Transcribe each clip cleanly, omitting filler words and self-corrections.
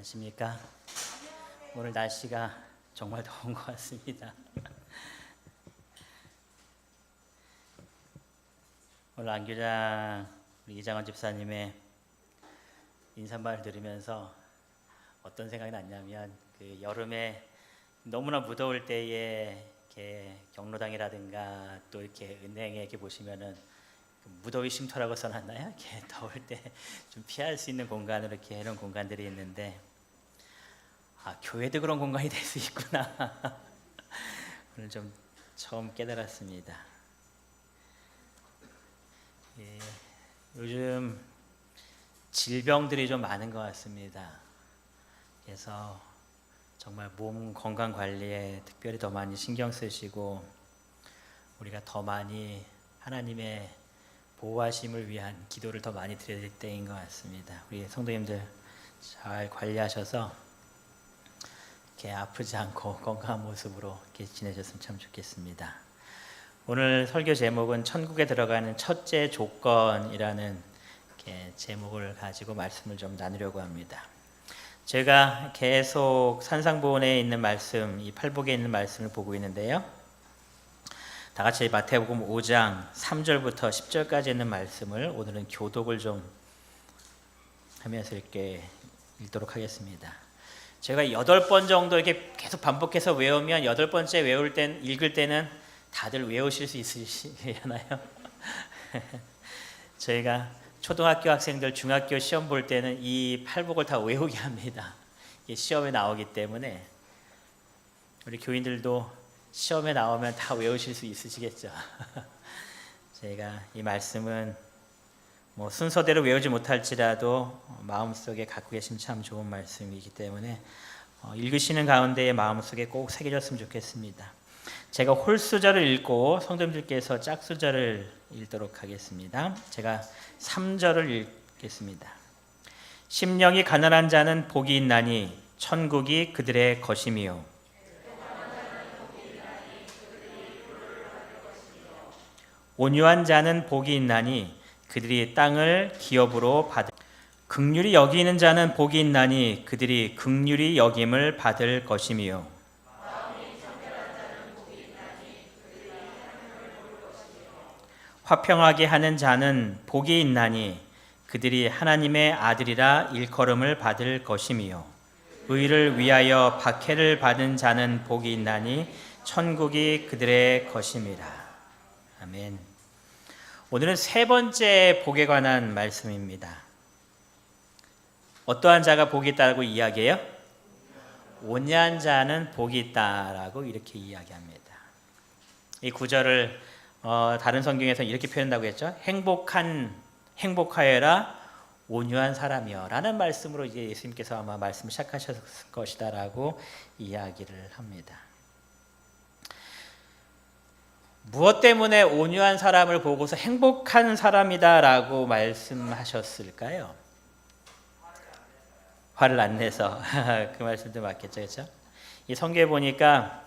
안녕하십니까? 오늘 날씨가 정말 더운 것 같습니다. 오늘 안교장 우리 이장원 집사님의 인사말 들으면서 어떤 생각이 났냐면 그 여름에 너무나 무더울 때에 이렇게 경로당이라든가 또 이렇게 은행에 이렇게 보시면은 무더위 쉼터라고 써놨나요? 이렇게 더울 때 좀 피할 수 있는 공간으로 이렇게 해놓은 공간들이 있는데, 교회도 그런 공간이 될 수 있구나. 오늘 좀 처음 깨달았습니다. 요즘 질병들이 좀 많은 것 같습니다. 그래서 정말 몸 건강 관리에 특별히 더 많이 신경 쓰시고 우리가 더 많이 하나님의 보호하심을 위한 기도를 더 많이 드려야 될 때인 것 같습니다. 우리 성도님들 잘 관리하셔서 이렇게 아프지 않고 건강한 모습으로 이렇게 지내셨으면 참 좋겠습니다. 오늘 설교 제목은 천국에 들어가는 첫째 조건이라는 이렇게 제목을 가지고 말씀을 좀 나누려고 합니다. 제가 계속 산상보훈에 있는 말씀, 이 팔복에 있는 말씀을 보고 있는데요. 다 같이 마태복음 5장 3절부터 10절까지 있는 말씀을 오늘은 교독을 좀 하면서 이렇게 읽도록 하겠습니다. 제가 8번 정도 이렇게 계속 반복해서 외우면 8번째 읽을 때는 다들 외우실 수 있으시려나요? 저희가 초등학교 학생들 중학교 시험 볼 때는 이 팔복을 다 외우게 합니다. 이게 시험에 나오기 때문에 우리 교인들도 시험에 나오면 다 외우실 수 있으시겠죠? 제가 이 말씀은 순서대로 외우지 못할지라도 마음속에 갖고 계시면 참 좋은 말씀이기 때문에 읽으시는 가운데 마음속에 꼭 새겨졌으면 좋겠습니다. 제가 홀수절을 읽고 성도님들께서 짝수절을 읽도록 하겠습니다. 제가 3절을 읽겠습니다. 심령이 가난한 자는 복이 있나니 천국이 그들의 것임이요 온유한 자는 복이 있나니 그들이 땅을 기업으로 받을 긍휼히 여기는 자는 복이 있나니 그들이 긍휼히 여김을 받을 것임이요 화평하게 하는 자는 복이 있나니 그들이 하나님의 아들이라 일컬음을 받을 것임이요 의를 위하여 박해를 받은 자는 복이 있나니 천국이 그들의 것임이라. 아멘. 오늘은 세 번째 복에 관한 말씀입니다. 어떠한 자가 복이 있다고 이야기해요? 온유한 자는 복이 있다라고 이렇게 이야기합니다. 이 구절을 다른 성경에서는 이렇게 표현한다고 했죠. 행복하여라 온유한 사람이여 라는 말씀으로 이제 예수님께서 아마 말씀을 시작하셨을 것이다라고 이야기를 합니다. 무엇 때문에 온유한 사람을 보고서 행복한 사람이다라고 말씀하셨을까요? 화를 안 내서 그 말씀도 맞겠죠, 그렇죠? 이 성경에 보니까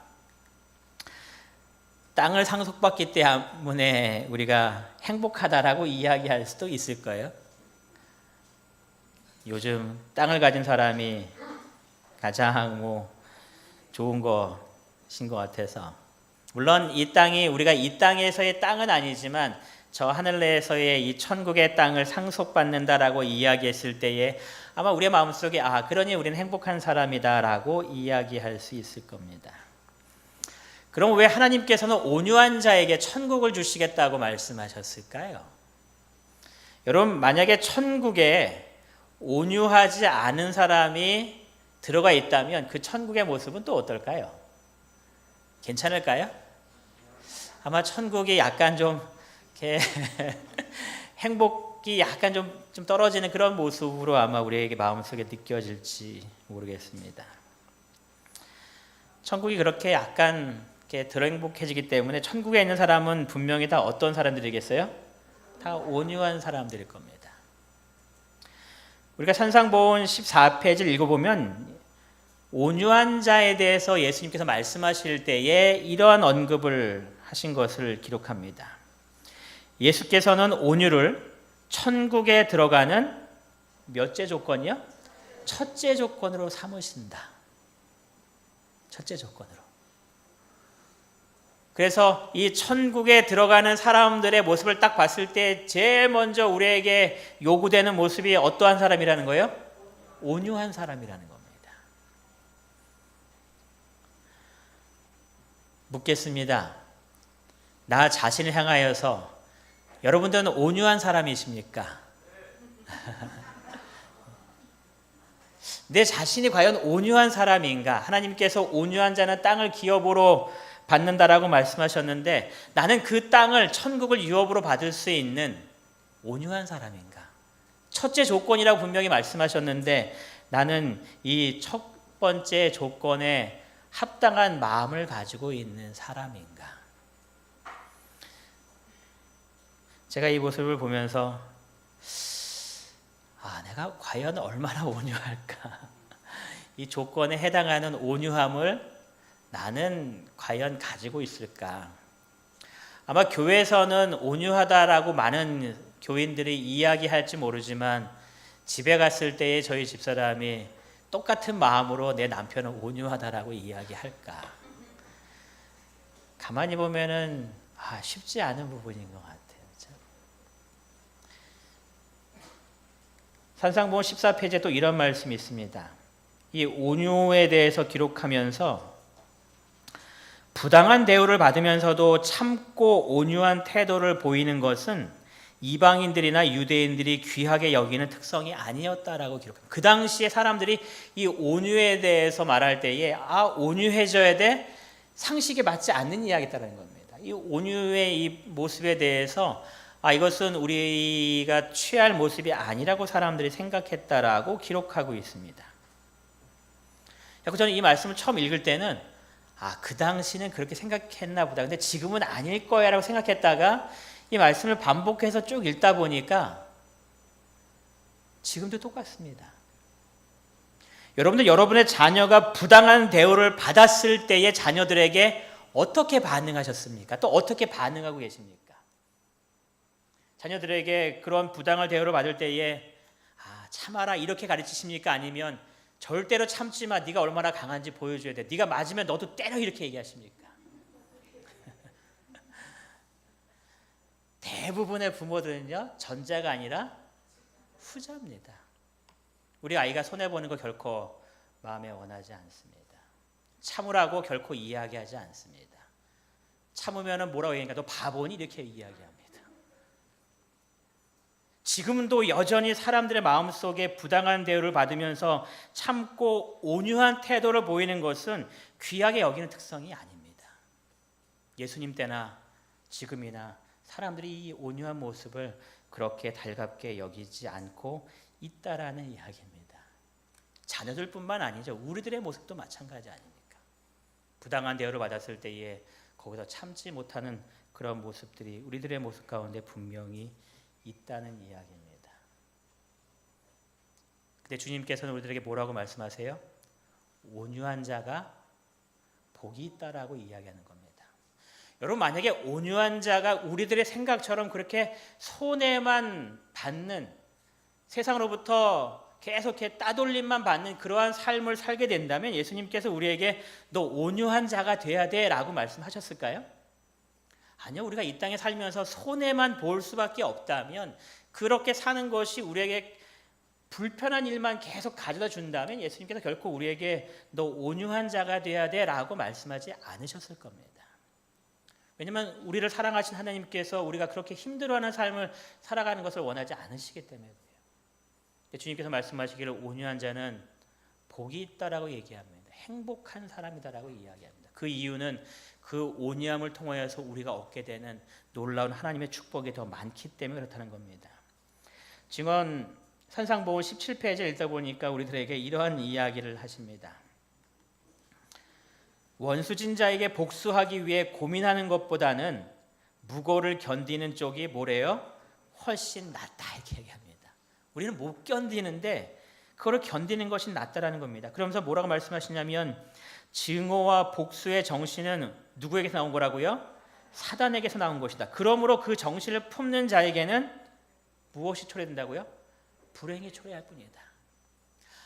땅을 상속받기 때문에 우리가 행복하다라고 이야기할 수도 있을 거예요. 요즘 땅을 가진 사람이 가장 좋은 것인 것 같아서. 물론 이 땅이 우리가 이 땅에서의 땅은 아니지만 저 하늘에서의 이 천국의 땅을 상속받는다라고 이야기했을 때에 아마 우리의 마음속에 그러니 우리는 행복한 사람이다라고 이야기할 수 있을 겁니다. 그럼 왜 하나님께서는 온유한 자에게 천국을 주시겠다고 말씀하셨을까요? 여러분, 만약에 천국에 온유하지 않은 사람이 들어가 있다면 그 천국의 모습은 또 어떨까요? 괜찮을까요? 아마 천국이 약간 좀 이렇게 행복이 약간 좀 떨어지는 그런 모습으로 아마 우리에게 마음속에 느껴질지 모르겠습니다. 천국이 그렇게 약간 이렇게 덜 행복해지기 때문에 천국에 있는 사람은 분명히 다 어떤 사람들이겠어요? 다 온유한 사람들일 겁니다. 우리가 산상보훈 14페이지를 읽어보면 온유한 자에 대해서 예수님께서 말씀하실 때에 이러한 언급을 하신 것을 기록합니다. 예수께서는 온유를 천국에 들어가는 몇째 조건이요? 첫째 조건으로 삼으신다. 첫째 조건으로. 그래서 이 천국에 들어가는 사람들의 모습을 딱 봤을 때 제일 먼저 우리에게 요구되는 모습이 어떠한 사람이라는 거예요? 온유한 사람이라는 겁니다. 묻겠습니다. 나 자신을 향하여서 여러분들은 온유한 사람이십니까? 내 자신이 과연 온유한 사람인가? 하나님께서 온유한 자는 땅을 기업으로 받는다라고 말씀하셨는데 나는 그 땅을 천국을 유업으로 받을 수 있는 온유한 사람인가? 첫째 조건이라고 분명히 말씀하셨는데 나는 이 첫 번째 조건에 합당한 마음을 가지고 있는 사람인가? 제가 이 모습을 보면서 내가 과연 얼마나 온유할까? 이 조건에 해당하는 온유함을 나는 과연 가지고 있을까? 아마 교회에서는 온유하다라고 많은 교인들이 이야기할지 모르지만 집에 갔을 때에 저희 집사람이 똑같은 마음으로 내 남편은 온유하다라고 이야기할까? 가만히 보면은 쉽지 않은 부분인 것 같아요. 산상보험 14페이지에 또 이런 말씀이 있습니다. 이 온유에 대해서 기록하면서 부당한 대우를 받으면서도 참고 온유한 태도를 보이는 것은 이방인들이나 유대인들이 귀하게 여기는 특성이 아니었다라고 기록합니다. 그 당시에 사람들이 이 온유에 대해서 말할 때에 온유해져야 돼? 상식에 맞지 않는 이야기다라는 겁니다. 이 온유의 이 모습에 대해서 이것은 우리가 취할 모습이 아니라고 사람들이 생각했다라고 기록하고 있습니다. 저는 이 말씀을 처음 읽을 때는 그 당시는 그렇게 생각했나 보다. 근데 지금은 아닐 거야라고 생각했다가 이 말씀을 반복해서 쭉 읽다 보니까 지금도 똑같습니다. 여러분들 여러분의 자녀가 부당한 대우를 받았을 때의 자녀들에게 어떻게 반응하셨습니까? 또 어떻게 반응하고 계십니까? 자녀들에게 그런 부당한 대우를 받을 때에 참아라 이렇게 가르치십니까? 아니면 절대로 참지 마, 네가 얼마나 강한지 보여줘야 돼, 네가 맞으면 너도 때려 이렇게 얘기하십니까? 대부분의 부모들은요 전자가 아니라 후자입니다. 우리 아이가 손해보는 거 결코 마음에 원하지 않습니다. 참으라고 결코 이야기하지 않습니다. 참으면 뭐라고 얘기하니까 너 바보니 이렇게 이야기합니다. 지금도 여전히 사람들의 마음속에 부당한 대우를 받으면서 참고 온유한 태도를 보이는 것은 귀하게 여기는 특성이 아닙니다. 예수님 때나 지금이나 사람들이 이 온유한 모습을 그렇게 달갑게 여기지 않고 있다라는 이야기입니다. 자녀들뿐만 아니죠. 우리들의 모습도 마찬가지 아닙니까? 부당한 대우를 받았을 때에 거기서 참지 못하는 그런 모습들이 우리들의 모습 가운데 분명히 있다는 이야기입니다. 근데 주님께서는 우리들에게 뭐라고 말씀하세요? 온유한 자가 복이 있다라고 이야기하는 겁니다. 여러분 만약에 온유한 자가 우리들의 생각처럼 그렇게 손해만 받는 세상으로부터 계속 따돌림만 받는 그러한 삶을 살게 된다면 예수님께서 우리에게 너 온유한 자가 돼야 돼 라고 말씀하셨을까요? 아니요. 우리가 이 땅에 살면서 손해만 볼 수밖에 없다면 그렇게 사는 것이 우리에게 불편한 일만 계속 가져다 준다면 예수님께서 결코 우리에게 너 온유한 자가 돼야 돼 라고 말씀하지 않으셨을 겁니다. 왜냐하면 우리를 사랑하신 하나님께서 우리가 그렇게 힘들어하는 삶을 살아가는 것을 원하지 않으시기 때문에 그래요. 주님께서 말씀하시기를 온유한 자는 복이 있다라고 얘기합니다. 행복한 사람이다라고 이야기합니다. 그 이유는 그 온유함을 통하여서 우리가 얻게 되는 놀라운 하나님의 축복이 더 많기 때문에 그렇다는 겁니다. 증언 산상보험 17페이지를 읽다 보니까 우리들에게 이러한 이야기를 하십니다. 원수진 자에게 복수하기 위해 고민하는 것보다는 무고를 견디는 쪽이 뭐래요? 훨씬 낫다 이렇게 얘기합니다. 우리는 못 견디는데 그거를 견디는 것이 낫다라는 겁니다. 그러면서 뭐라고 말씀하시냐면 증오와 복수의 정신은 누구에게서 나온 거라고요? 사단에게서 나온 것이다. 그러므로 그 정신을 품는 자에게는 무엇이 초래된다고요? 불행이 초래할 뿐이다.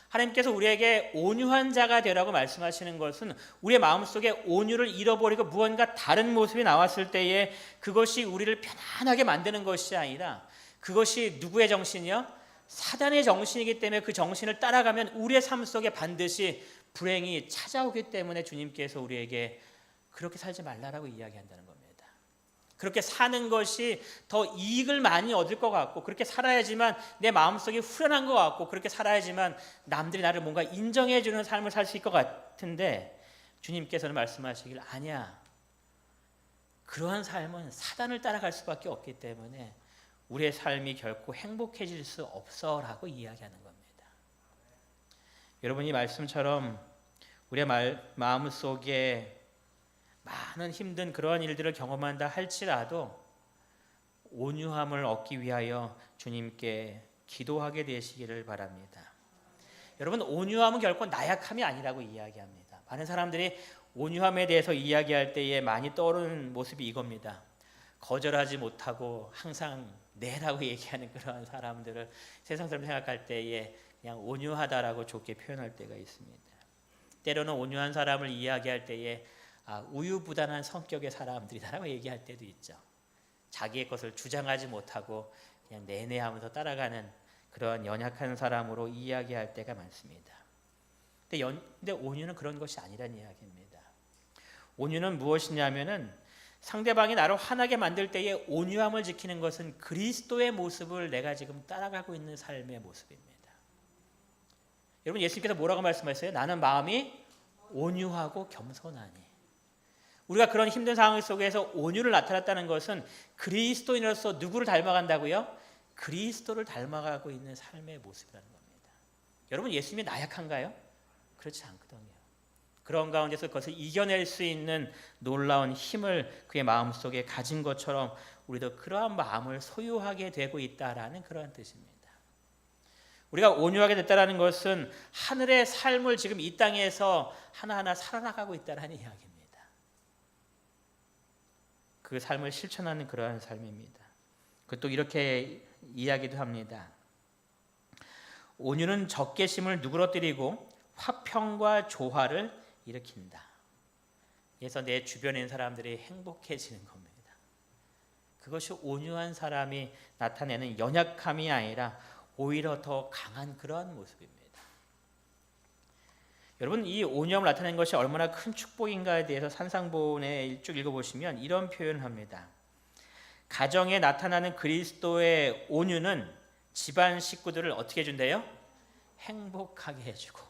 하나님께서 우리에게 온유한 자가 되라고 말씀하시는 것은 우리의 마음속에 온유를 잃어버리고 무언가 다른 모습이 나왔을 때에 그것이 우리를 편안하게 만드는 것이 아니라 그것이 누구의 정신이요? 사단의 정신이기 때문에 그 정신을 따라가면 우리의 삶 속에 반드시 불행이 찾아오기 때문에 주님께서 우리에게 그렇게 살지 말라라고 이야기한다는 겁니다. 그렇게 사는 것이 더 이익을 많이 얻을 것 같고 그렇게 살아야지만 내 마음속이 후련한 것 같고 그렇게 살아야지만 남들이 나를 뭔가 인정해 주는 삶을 살 수 있을 것 같은데 주님께서는 말씀하시길 아니야. 그러한 삶은 사단을 따라갈 수밖에 없기 때문에 우리의 삶이 결코 행복해질 수 없어라고 이야기하는 겁니다. 여러분 이 말씀처럼 우리의 마음속에 많은 힘든 그러한 일들을 경험한다 할지라도 온유함을 얻기 위하여 주님께 기도하게 되시기를 바랍니다. 여러분 온유함은 결코 나약함이 아니라고 이야기합니다. 많은 사람들이 온유함에 대해서 이야기할 때에 많이 떠오르는 모습이 이겁니다. 거절하지 못하고 항상 네라고 얘기하는 그러한 사람들을 세상 사람 생각할 때에 그냥 온유하다라고 좋게 표현할 때가 있습니다. 때로는 온유한 사람을 이야기할 때에 우유부단한 성격의 사람들이다라고 얘기할 때도 있죠. 자기의 것을 주장하지 못하고 그냥 내내하면서 따라가는 그런 연약한 사람으로 이야기할 때가 많습니다. 근데 온유는 그런 것이 아니란 이야기입니다. 온유는 무엇이냐면은 상대방이 나를 화나게 만들 때에 온유함을 지키는 것은 그리스도의 모습을 내가 지금 따라가고 있는 삶의 모습입니다. 여러분 예수님께서 뭐라고 말씀하셨어요? 나는 마음이 온유하고 겸손하니. 우리가 그런 힘든 상황 속에서 온유를 나타났다는 것은 그리스도인으로서 누구를 닮아간다고요? 그리스도를 닮아가고 있는 삶의 모습이라는 겁니다. 여러분 예수님이 나약한가요? 그렇지 않거든요. 그런 가운데서 그것을 이겨낼 수 있는 놀라운 힘을 그의 마음속에 가진 것처럼 우리도 그러한 마음을 소유하게 되고 있다라는 그러한 뜻입니다. 우리가 온유하게 됐다는 것은 하늘의 삶을 지금 이 땅에서 하나하나 살아나가고 있다는 이야기입니다. 그 삶을 실천하는 그러한 삶입니다. 그것도 이렇게 이야기도 합니다. 온유는 적개심을 누그러뜨리고 화평과 조화를 일으킨다. 그래서 내 주변에 있는 사람들이 행복해지는 겁니다. 그것이 온유한 사람이 나타내는 연약함이 아니라 오히려 더 강한 그러한 모습입니다. 여러분 이 온유함을 나타내는 것이 얼마나 큰 축복인가에 대해서 산상본에 쭉 읽어보시면 이런 표현을 합니다. 가정에 나타나는 그리스도의 온유는 집안 식구들을 어떻게 해준대요? 행복하게 해주고.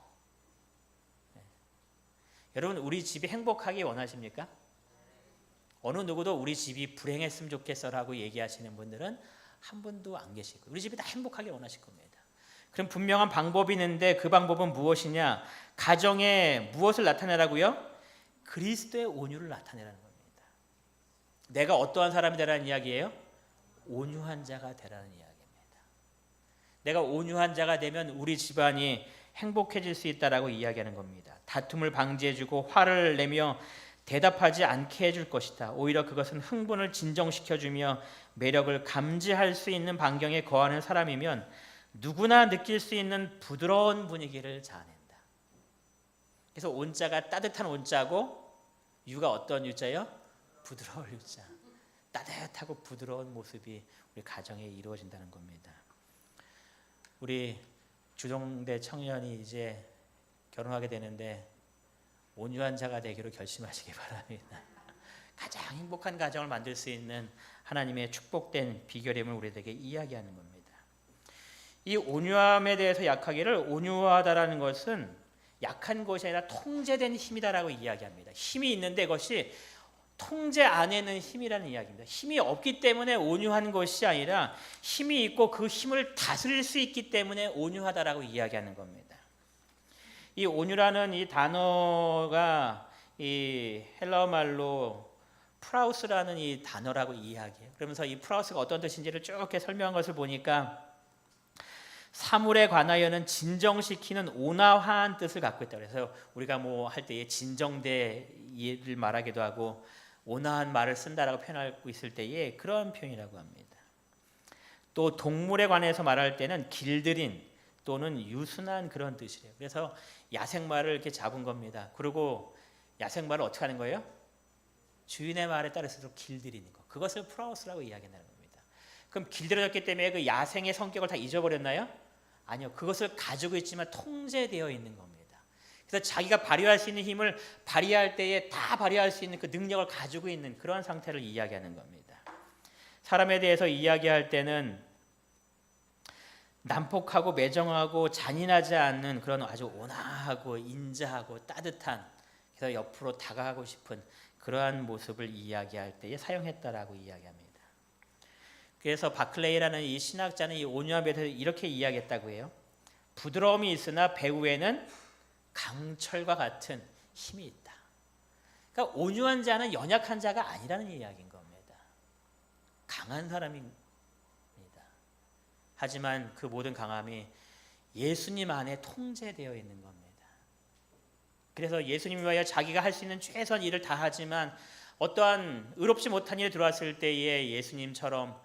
여러분 우리 집이 행복하기 원하십니까? 어느 누구도 우리 집이 불행했으면 좋겠어라고 얘기하시는 분들은 한 분도 안 계시고 우리 집이 다 행복하게 원하실 겁니다. 그럼 분명한 방법이 있는데 그 방법은 무엇이냐? 가정에 무엇을 나타내라고요? 그리스도의 온유를 나타내라는 겁니다. 내가 어떠한 사람이 되라는 이야기예요? 온유한 자가 되라는 이야기입니다. 내가 온유한 자가 되면 우리 집안이 행복해질 수 있다라고 이야기하는 겁니다. 다툼을 방지해주고 화를 내며 대답하지 않게 해줄 것이다. 오히려 그것은 흥분을 진정시켜주며 매력을 감지할 수 있는 반경에 거하는 사람이면 누구나 느낄 수 있는 부드러운 분위기를 자아낸다. 그래서 온자가 따뜻한 온자고 유가 어떤 유자요? 부드러울 유자. 따뜻하고 부드러운 모습이 우리 가정에 이루어진다는 겁니다. 우리 주동대 청년이 이제 결혼하게 되는데 온유한 자가 되기로 결심하시기 바랍니다. 가장 행복한 가정을 만들 수 있는 하나님의 축복된 비결임을 우리에게 이야기하는 겁니다. 이 온유함에 대해서 약하기를 온유하다라는 것은 약한 것이 아니라 통제된 힘이다라고 이야기합니다. 힘이 있는데 그것이 통제 안에는 힘이라는 이야기입니다. 힘이 없기 때문에 온유한 것이 아니라 힘이 있고 그 힘을 다스릴 수 있기 때문에 온유하다라고 이야기하는 겁니다. 이 온유라는 이 단어가 이 헬라어 말로 프라우스라는 이 단어라고 이야기해요. 그러면서 이 프라우스가 어떤 뜻인지를 쭉 이렇게 설명한 것을 보니까 사물에 관하여는 진정시키는 온화한 뜻을 갖고 있다. 그래서 우리가 뭐 할 때에 진정대를 말하기도 하고 온화한 말을 쓴다라고 표현하고 있을 때에 그런 표현이라고 합니다. 또 동물에 관해서 말할 때는 길들인 또는 유순한 그런 뜻이래요. 그래서 야생마를 이렇게 잡은 겁니다. 그리고 야생마를 어떻게 하는 거예요? 주인의 말에 따라서 길들이는 거. 그것을 프라우스라고 이야기하는 겁니다. 그럼 길들여졌기 때문에 그 야생의 성격을 다 잊어버렸나요? 아니요. 그것을 가지고 있지만 통제되어 있는 겁니다. 그래서 자기가 발휘할 수 있는 힘을 발휘할 때에 다 발휘할 수 있는 그 능력을 가지고 있는 그런 상태를 이야기하는 겁니다. 사람에 대해서 이야기할 때는 난폭하고 매정하고 잔인하지 않는 그런 아주 온화하고 인자하고 따뜻한, 그래서 옆으로 다가가고 싶은 그러한 모습을 이야기할 때에 사용했다라고 이야기합니다. 그래서 바클레이라는 이 신학자는 이 온유함에 대해서 이렇게 이야기했다고 해요. 부드러움이 있으나 배후에는 강철과 같은 힘이 있다. 그러니까 온유한 자는 연약한 자가 아니라는 이야기인 겁니다. 강한 사람입니다. 하지만 그 모든 강함이 예수님 안에 통제되어 있는 겁니다. 그래서 예수님이 위하여 자기가 할 수 있는 최선 일을 다 하지만 어떠한 의롭지 못한 일에 들어왔을 때에 예수님처럼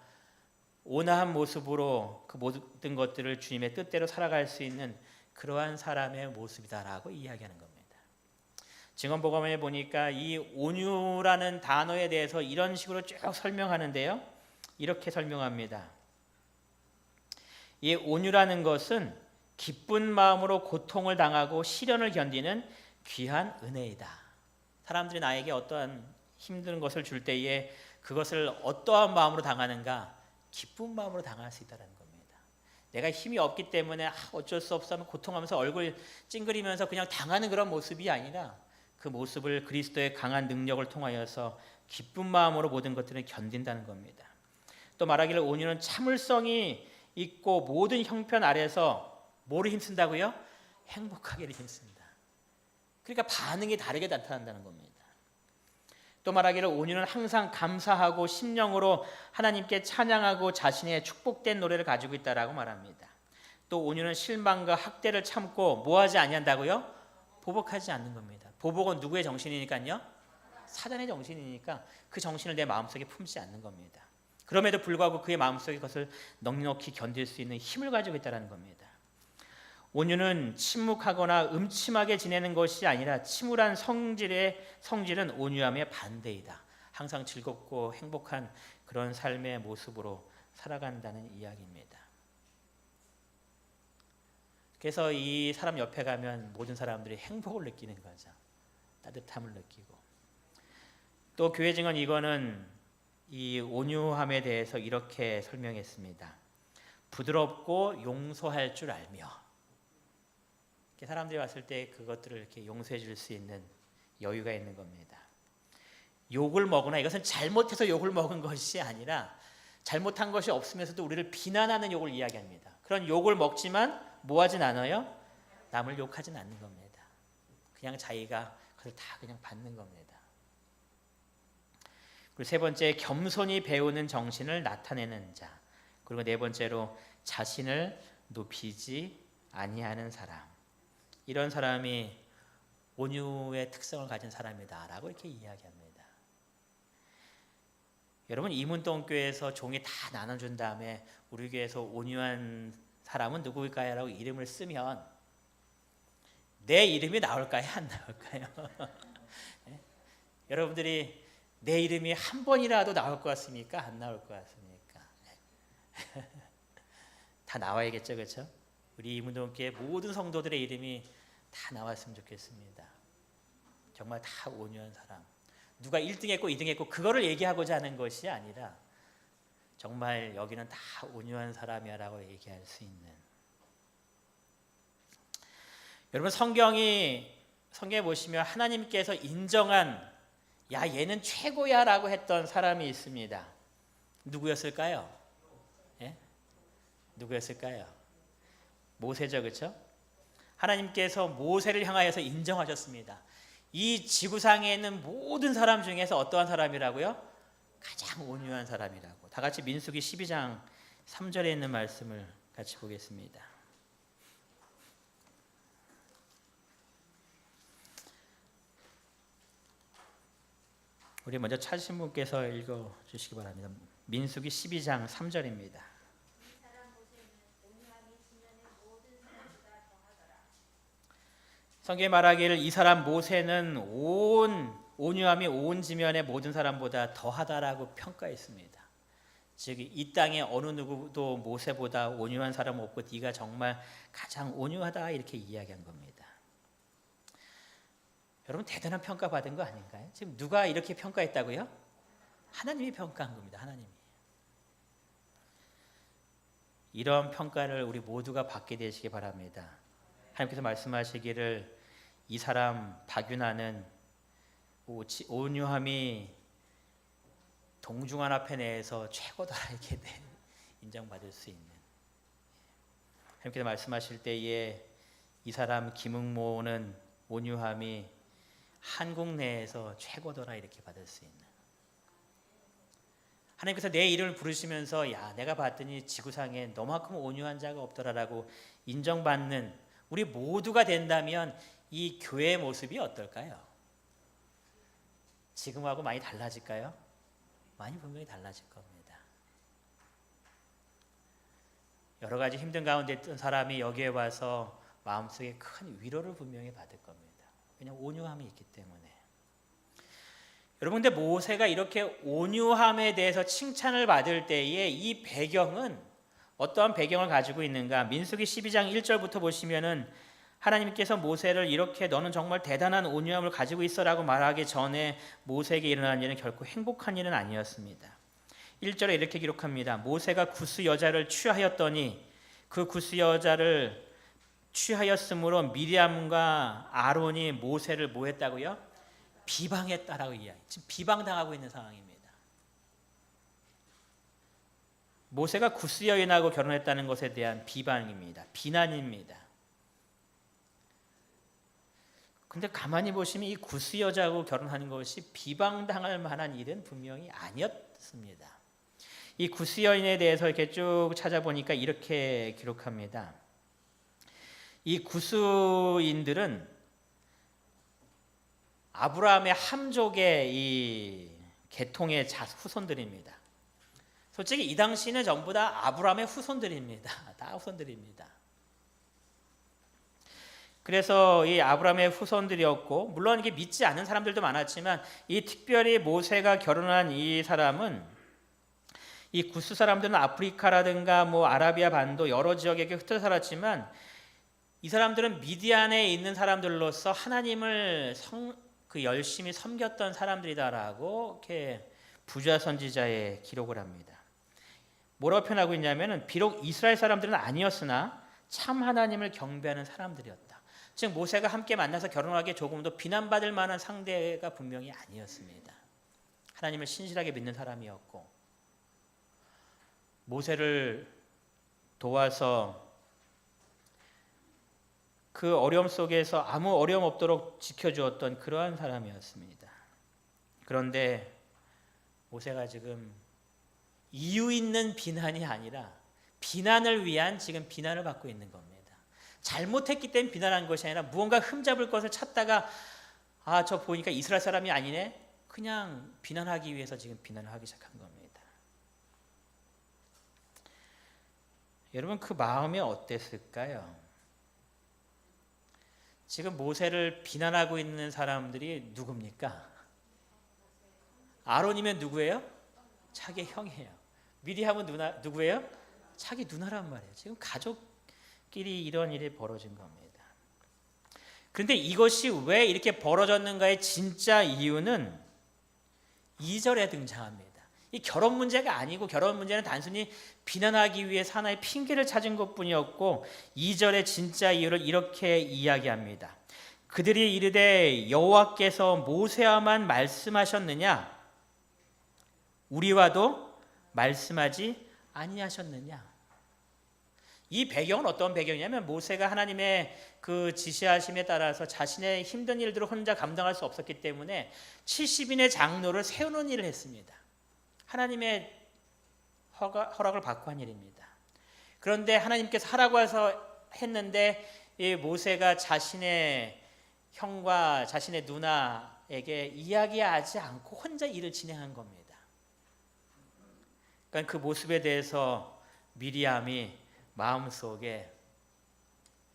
온화한 모습으로 그 모든 것들을 주님의 뜻대로 살아갈 수 있는 그러한 사람의 모습이다라고 이야기하는 겁니다. 증언복음에 보니까 이 온유라는 단어에 대해서 이런 식으로 쭉 설명하는데요. 이렇게 설명합니다. 이 온유라는 것은 기쁜 마음으로 고통을 당하고 시련을 견디는 귀한 은혜이다. 사람들이 나에게 어떠한 힘든 것을 줄 때에 그것을 어떠한 마음으로 당하는가? 기쁜 마음으로 당할 수 있다는 겁니다. 내가 힘이 없기 때문에 어쩔 수 없어 하면 고통하면서 얼굴 찡그리면서 그냥 당하는 그런 모습이 아니라 그 모습을 그리스도의 강한 능력을 통하여서 기쁜 마음으로 모든 것들을 견딘다는 겁니다. 또 말하기를 온유는 참을성이 있고 모든 형편 아래서 뭐를 힘쓴다고요? 행복하기를 힘쓴다. 그러니까 반응이 다르게 나타난다는 겁니다. 또 말하기를 온유는 항상 감사하고 심령으로 하나님께 찬양하고 자신의 축복된 노래를 가지고 있다라고 말합니다. 또 온유는 실망과 학대를 참고 뭐하지 아니한다고요? 보복하지 않는 겁니다. 보복은 누구의 정신이니까요? 사단의 정신이니까 그 정신을 내 마음속에 품지 않는 겁니다. 그럼에도 불구하고 그의 마음속에 그것을 넉넉히 견딜 수 있는 힘을 가지고 있다는 겁니다. 온유는 침묵하거나 음침하게 지내는 것이 아니라 침울한 성질은 온유함의 반대이다. 항상 즐겁고 행복한 그런 삶의 모습으로 살아간다는 이야기입니다. 그래서 이 사람 옆에 가면 모든 사람들이 행복을 느끼는 거죠. 따뜻함을 느끼고. 또 교회 증언 이거는 이 온유함에 대해서 이렇게 설명했습니다. 부드럽고 용서할 줄 알며. 사람들이 왔을 때 그것들을 이렇게 용서해 줄 수 있는 여유가 있는 겁니다. 욕을 먹으나 이것은 잘못해서 욕을 먹은 것이 아니라 잘못한 것이 없으면서도 우리를 비난하는 욕을 이야기합니다. 그런 욕을 먹지만 뭐 하진 않아요? 남을 욕하진 않는 겁니다. 그냥 자기가 그걸 다 그냥 받는 겁니다. 그리고 세 번째, 겸손히 배우는 정신을 나타내는 자. 그리고 네 번째로 자신을 높이지 아니하는 사람. 이런 사람이 온유의 특성을 가진 사람이다라고 이렇게 이야기합니다. 여러분, 이문동교회에서 종이 다 나눠준 다음에 우리 교회에서 온유한 사람은 누구일까요? 라고 이름을 쓰면 내 이름이 나올까요? 안 나올까요? 네? 여러분들이 내 이름이 한 번이라도 나올 것 같습니까? 안 나올 것 같습니까? 다 나와야겠죠, 그렇죠? 우리 이문동교회 모든 성도들의 이름이 다 나왔으면 좋겠습니다. 정말 다 온유한 사람. 누가 1등 했고 2등 했고 그거를 얘기하고자 하는 것이 아니라 정말 여기는 다 온유한 사람이야 라고 얘기할 수 있는. 여러분, 성경에 보시면 하나님께서 인정한 야 얘는 최고야 라고 했던 사람이 있습니다. 누구였을까요? 예? 누구였을까요? 모세죠, 그렇죠? 하나님께서 모세를 향하여서 인정하셨습니다. 이 지구상에 있는 모든 사람 중에서 어떠한 사람이라고요? 가장 온유한 사람이라고. 다 같이 민수기 12장 3절에 있는 말씀을 같이 보겠습니다. 우리 먼저 찾으신 분께서 읽어주시기 바랍니다. 민수기 12장 3절입니다. 이 사람 모세는 온유함이 지면의 모든 사람 성경에 말하기를 이 사람 모세는 온유함이 온 지면의 모든 사람보다 더하다라고 평가했습니다. 즉 이 땅에 어느 누구도 모세보다 온유한 사람 없고 네가 정말 가장 온유하다 이렇게 이야기한 겁니다. 여러분 대단한 평가 받은 거 아닌가요? 지금 누가 이렇게 평가했다고요? 하나님이 평가한 겁니다. 하나님이. 이런 평가를 우리 모두가 받게 되시기 바랍니다. 하나님께서 말씀하시기를 이 사람 박윤아는 온유함이 동중한 앞에 내에서 최고다 이렇게 인정받을 수 있는. 하나님께서 말씀하실 때에 이 사람 김응모는 온유함이 한국 내에서 최고더라 이렇게 받을 수 있는. 하나님께서 내 이름을 부르시면서 야 내가 봤더니 지구상에 너만큼 온유한 자가 없더라라고 인정받는 우리 모두가 된다면 이 교회의 모습이 어떨까요? 지금하고 많이 달라질까요? 많이 분명히 달라질 겁니다. 여러 가지 힘든 가운데 있던 사람이 여기에 와서 마음속에 큰 위로를 분명히 받을 겁니다. 왜냐하면 온유함이 있기 때문에. 여러분 근데 모세가 이렇게 온유함에 대해서 칭찬을 받을 때에 이 배경은 어떠한 배경을 가지고 있는가? 민수기 12장 1절부터 보시면은 하나님께서 모세를 이렇게 너는 정말 대단한 온유함을 가지고 있어라고 말하기 전에 모세에게 일어난 일은 결코 행복한 일은 아니었습니다. 1절에 이렇게 기록합니다. 모세가 구스 여자를 취하였더니 그 구스 여자를 취하였으므로 미리암과 아론이 모세를 뭐 했다고요? 비방했다라고 이야기. 지금 비방당하고 있는 상황입니다. 모세가 구스 여인하고 결혼했다는 것에 대한 비방입니다. 비난입니다. 근데 가만히 보시면 이 구스 여자하고 결혼하는 것이 비방당할 만한 일은 분명히 아니었습니다. 이 구스 여인에 대해서 이렇게 쭉 찾아보니까 이렇게 기록합니다. 이 구스인들은 아브라함의 함족의 이 계통의 후손들입니다. 솔직히 이 당시는 전부 다 아브라함의 후손들입니다. 다 후손들입니다. 그래서 이 아브라함의 후손들이었고 물론 이게 믿지 않는 사람들도 많았지만 이 특별히 모세가 결혼한 이 사람은 이 구스 사람들은 아프리카라든가 뭐 아라비아 반도 여러 지역에 흩어 살았지만 이 사람들은 미디안에 있는 사람들로서 하나님을 열심히 섬겼던 사람들이다라고 이렇게 부자 선지자에 기록을 합니다. 뭐라고 표현하고 있냐면은 비록 이스라엘 사람들은 아니었으나 참 하나님을 경배하는 사람들이었다. 즉 모세가 함께 만나서 결혼하기에 조금도 비난받을 만한 상대가 분명히 아니었습니다. 하나님을 신실하게 믿는 사람이었고 모세를 도와서 그 어려움 속에서 아무 어려움 없도록 지켜주었던 그러한 사람이었습니다. 그런데 모세가 지금 이유 있는 비난이 아니라 비난을 위한 지금 비난을 받고 있는 겁니다. 잘못했기 때문에 비난한 것이 아니라 무언가 흠잡을 것을 찾다가 저 보니까 이스라엘 사람이 아니네. 그냥 비난하기 위해서 지금 비난을 하기 시작한 겁니다. 여러분 그 마음이 어땠을까요? 지금 모세를 비난하고 있는 사람들이 누굽니까? 아론이면 누구예요? 자기 형이에요. 미리암은 누구예요? 자기 누나란 말이에요. 지금 가족끼리 이런 일이 벌어진 겁니다. 그런데 이것이 왜 이렇게 벌어졌는가의 진짜 이유는 2절에 등장합니다. 이 결혼 문제가 아니고 결혼 문제는 단순히 비난하기 위해서 하나의 핑계를 찾은 것뿐이었고 2절의 진짜 이유를 이렇게 이야기합니다. 그들이 이르되 여호와께서 모세와만 말씀하셨느냐? 우리와도 말씀하지 아니하셨느냐? 이 배경은 어떤 배경이냐면 모세가 하나님의 그 지시하심에 따라서 자신의 힘든 일들을 혼자 감당할 수 없었기 때문에 70인의 장로를 세우는 일을 했습니다. 하나님의 허락을 받고 한 일입니다. 그런데 하나님께서 하라고 해서 했는데 이 모세가 자신의 형과 자신의 누나에게 이야기하지 않고 혼자 일을 진행한 겁니다. 그러니까 그 모습에 대해서 미리암이 마음속에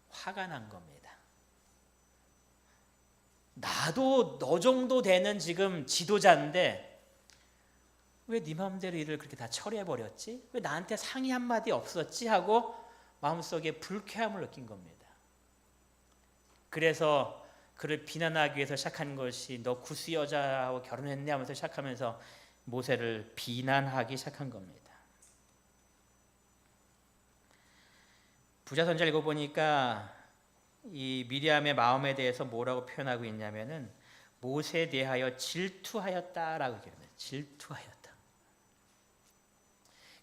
화가 난 겁니다. 나도 너 정도 되는 지금 지도자인데 왜 네 마음대로 일을 그렇게 다 처리해버렸지? 왜 나한테 상의 한마디 없었지? 하고 마음속에 불쾌함을 느낀 겁니다. 그래서 그를 비난하기 위해서 시작한 것이 너 구스 여자하고 결혼했냐 하면서 시작하면서 모세를 비난하기 시작한 겁니다. 부자 선지자를 읽어보니까 이 미리암의 마음에 대해서 뭐라고 표현하고 있냐면은 모세에 대하여 질투하였다라고 얘기합니다. 질투하였다.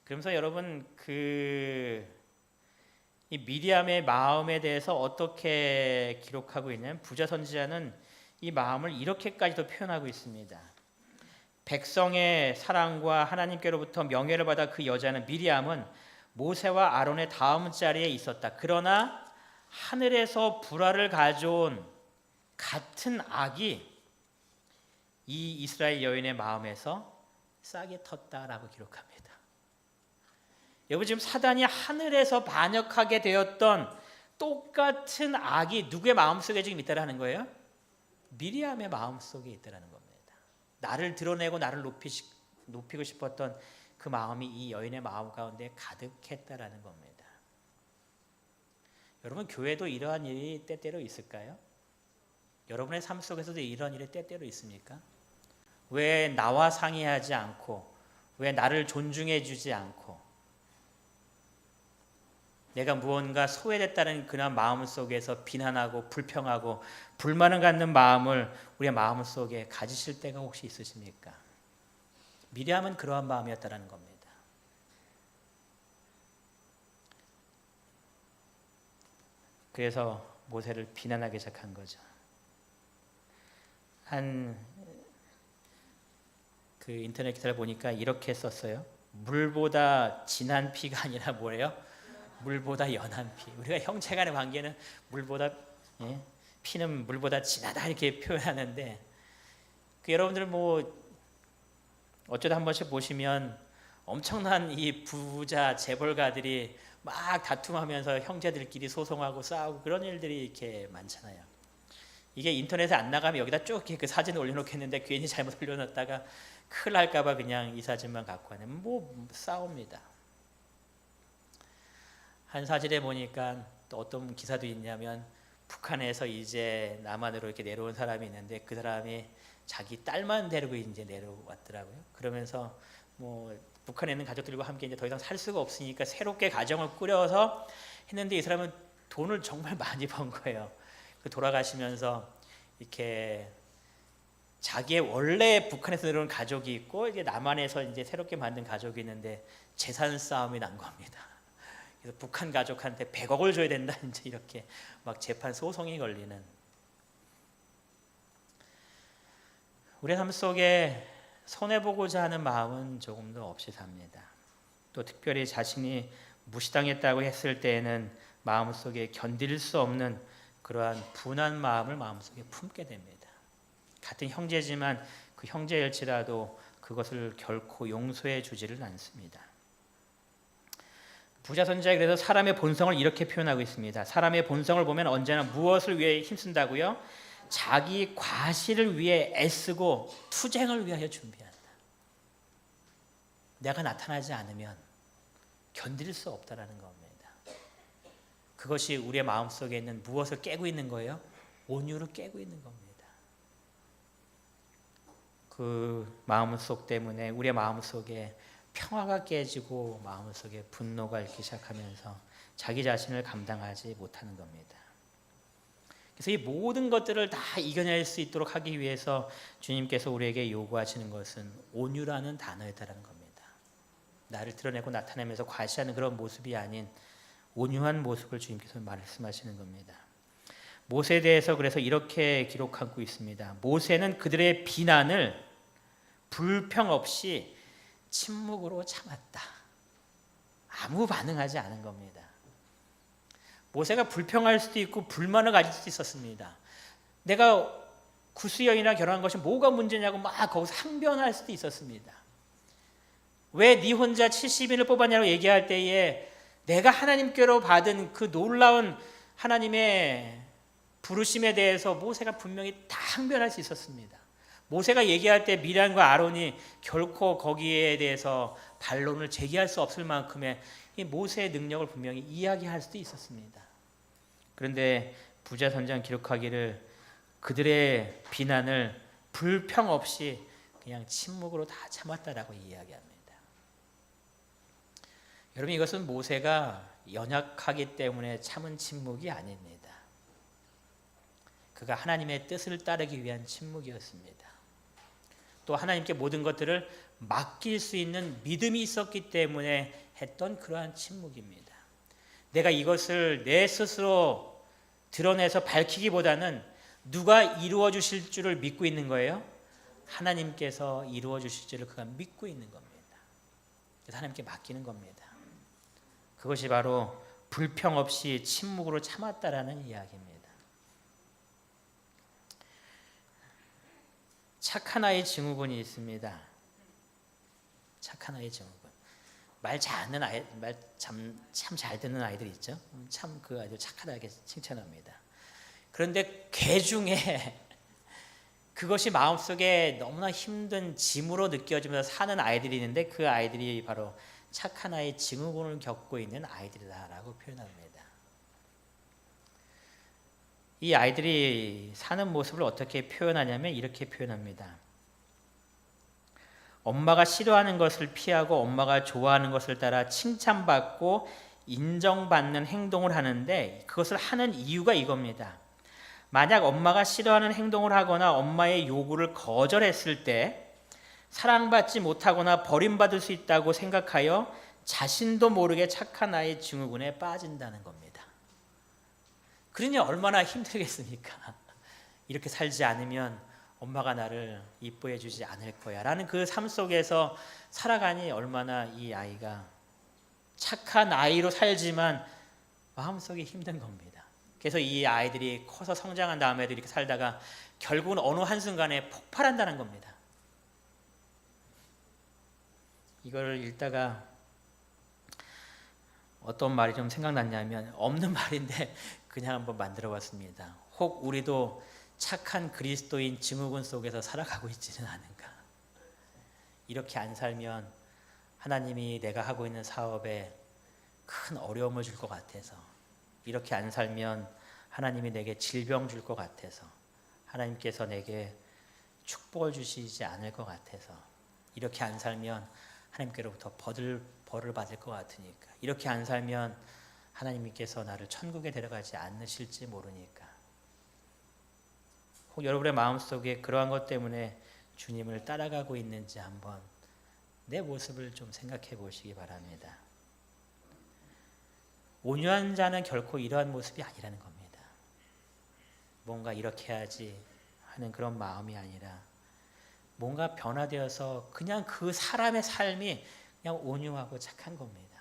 그러면서 여러분 이 미리암의 마음에 대해서 어떻게 기록하고 있냐면 부자 선지자는 이 마음을 이렇게까지도 표현하고 있습니다. 백성의 사랑과 하나님께로부터 명예를 받아 그 여자는 미리암은 모세와 아론의 다음 자리에 있었다. 그러나 하늘에서 불화를 가져온 같은 악이 이 이스라엘 여인의 마음에서 싹이 텄다라고 기록합니다. 여러분 지금 사단이 하늘에서 반역하게 되었던 똑같은 악이 누구의 마음속에 지금 있다라는 거예요? 미리암의 마음속에 있다라는 겁니다. 나를 드러내고 나를 높이고 싶었던 그 마음이 이 여인의 마음 가운데 가득했다라는 겁니다. 여러분 교회도 이러한 일이 때때로 있을까요? 여러분의 삶 속에서도 이런 일이 때때로 있습니까? 왜 나와 상의하지 않고 왜 나를 존중해 주지 않고 내가 무언가 소외됐다는 그런 마음 속에서 비난하고 불평하고 불만을 갖는 마음을 우리의 마음 속에 가지실 때가 혹시 있으십니까? 미리암은 그러한 마음이었다는 겁니다. 그래서 모세를 비난하기 시작한 거죠. 그 인터넷 기사를 보니까 이렇게 썼어요. 물보다 진한 피가 아니라 뭐예요? 물보다 연한 피. 우리가 형제간의 관계는 물보다 피는 물보다 진하다 이렇게 표현하는데 여러분들 어쩌다 한 번씩 보시면 엄청난 이 부자 재벌가들이 막 다툼하면서 형제들끼리 소송하고 싸우고 그런 일들이 이렇게 많잖아요. 이게 인터넷에 안 나가면 여기다 쭉 이렇게 그 사진을 올려놓겠는데 괜히 잘못 올려놨다가 큰일 날까봐 그냥 이 사진만 갖고 하는 싸웁니다. 한 사진에 보니까 또 어떤 기사도 있냐면 북한에서 이제 남한으로 이렇게 내려온 사람이 있는데 그 사람이 자기 딸만 데리고 이제 내려왔더라고요. 그러면서 북한에 있는 가족들과 함께 이제 더 이상 살 수가 없으니까 새롭게 가정을 꾸려서 했는데 이 사람은 돈을 정말 많이 번 거예요. 돌아가시면서 이렇게 자기의 원래 북한에서 내려온 가족이 있고 이제 남한에서 이제 새롭게 만든 가족이 있는데 재산 싸움이 난 겁니다. 그래서 북한 가족한테 100억을 줘야 된다 이제 이렇게 막 재판 소송이 걸리는 우리 삶 속에 손해보고자 하는 마음은 조금도 없이 삽니다. 또 특별히 자신이 무시당했다고 했을 때에는 마음속에 견딜 수 없는 그러한 분한 마음을 마음속에 품게 됩니다. 같은 형제지만 그 형제일지라도 그것을 결코 용서해 주지를 않습니다. 부자 선지자가 그래서 사람의 본성을 이렇게 표현하고 있습니다. 사람의 본성을 보면 언제나 무엇을 위해 힘쓴다고요? 자기 과실을 위해 애쓰고 투쟁을 위하여 준비한다. 내가 나타나지 않으면 견딜 수 없다라는 겁니다. 그것이 우리의 마음속에 있는 무엇을 깨고 있는 거예요? 온유를 깨고 있는 겁니다. 그 마음속 때문에 우리의 마음속에 평화가 깨지고 마음속에 분노가 일기 시작하면서 자기 자신을 감당하지 못하는 겁니다. 그래서 이 모든 것들을 다 이겨낼 수 있도록 하기 위해서 주님께서 우리에게 요구하시는 것은 온유라는 단어였다는 겁니다. 나를 드러내고 나타내면서 과시하는 그런 모습이 아닌 온유한 모습을 주님께서 말씀하시는 겁니다. 모세에 대해서 그래서 이렇게 기록하고 있습니다. 모세는 그들의 비난을 불평 없이 침묵으로 참았다. 아무 반응하지 않은 겁니다. 모세가 불평할 수도 있고 불만을 가질 수도 있었습니다. 내가 구스 여인이랑 결혼한 것이 뭐가 문제냐고 막 거기서 항변할 수도 있었습니다. 왜 네 혼자 70인을 뽑았냐고 얘기할 때에 내가 하나님께로 받은 그 놀라운 하나님의 부르심에 대해서 모세가 분명히 다 항변할 수 있었습니다. 모세가 얘기할 때 미리암과 아론이 결코 거기에 대해서 반론을 제기할 수 없을 만큼의 이 모세의 능력을 분명히 이야기할 수도 있었습니다. 그런데 부자선장 기록하기를 그들의 비난을 불평 없이 그냥 침묵으로 다 참았다라고 이야기합니다. 여러분, 이것은 모세가 연약하기 때문에 참은 침묵이 아닙니다. 그가 하나님의 뜻을 따르기 위한 침묵이었습니다. 또 하나님께 모든 것들을 맡길 수 있는 믿음이 있었기 때문에 했던 그러한 침묵입니다. 내가 이것을 내 스스로 드러내서 밝히기보다는 누가 이루어 주실 줄을 믿고 있는 거예요? 하나님께서 이루어 주실 줄을 그가 믿고 있는 겁니다. 그래서 하나님께 맡기는 겁니다. 그것이 바로 불평 없이 침묵으로 참았다라는 이야기입니다. 착한 아이 증후군이 있습니다. 착한 아이 증후군. 말 잘하는 아이, 말 참 잘 듣는 아이들 있죠. 참 그 아이들 착하다고 칭찬합니다. 그런데 개 중에 그것이 마음속에 너무나 힘든 짐으로 느껴지면서 사는 아이들이 있는데 그 아이들이 바로 착한 아이 증후군을 겪고 있는 아이들이다라고 표현합니다. 이 아이들이 사는 모습을 어떻게 표현하냐면 이렇게 표현합니다. 엄마가 싫어하는 것을 피하고 엄마가 좋아하는 것을 따라 칭찬받고 인정받는 행동을 하는데 그것을 하는 이유가 이겁니다. 만약 엄마가 싫어하는 행동을 하거나 엄마의 요구를 거절했을 때 사랑받지 못하거나 버림받을 수 있다고 생각하여 자신도 모르게 착한 아이 증후군에 빠진다는 겁니다. 그러니 얼마나 힘들겠습니까? 이렇게 살지 않으면 엄마가 나를 이뻐해 주지 않을 거야 라는 그 삶 속에서 살아가니 얼마나 이 아이가 착한 아이로 살지만 마음속이 힘든 겁니다. 그래서 이 아이들이 커서 성장한 다음에도 이렇게 살다가 결국은 어느 한순간에 폭발한다는 겁니다. 이걸 읽다가 어떤 말이 좀 생각났냐면 없는 말인데 그냥 한번 만들어 봤습니다. 혹 우리도 착한 그리스도인 증후군 속에서 살아가고 있지는 않은가. 이렇게 안 살면 하나님이 내가 하고 있는 사업에 큰 어려움을 줄 것 같아서, 이렇게 안 살면 하나님이 내게 질병 줄 것 같아서, 하나님께서 내게 축복을 주시지 않을 것 같아서, 이렇게 안 살면 하나님께로부터 벌을 받을 것 같으니까, 이렇게 안 살면 하나님께서 나를 천국에 데려가지 않으실지 모르니까, 혹 여러분의 마음속에 그러한 것 때문에 주님을 따라가고 있는지 한번 내 모습을 좀 생각해 보시기 바랍니다. 온유한 자는 결코 이러한 모습이 아니라는 겁니다. 뭔가 이렇게 해야지 하는 그런 마음이 아니라 뭔가 변화되어서 그냥 그 사람의 삶이 그냥 온유하고 착한 겁니다.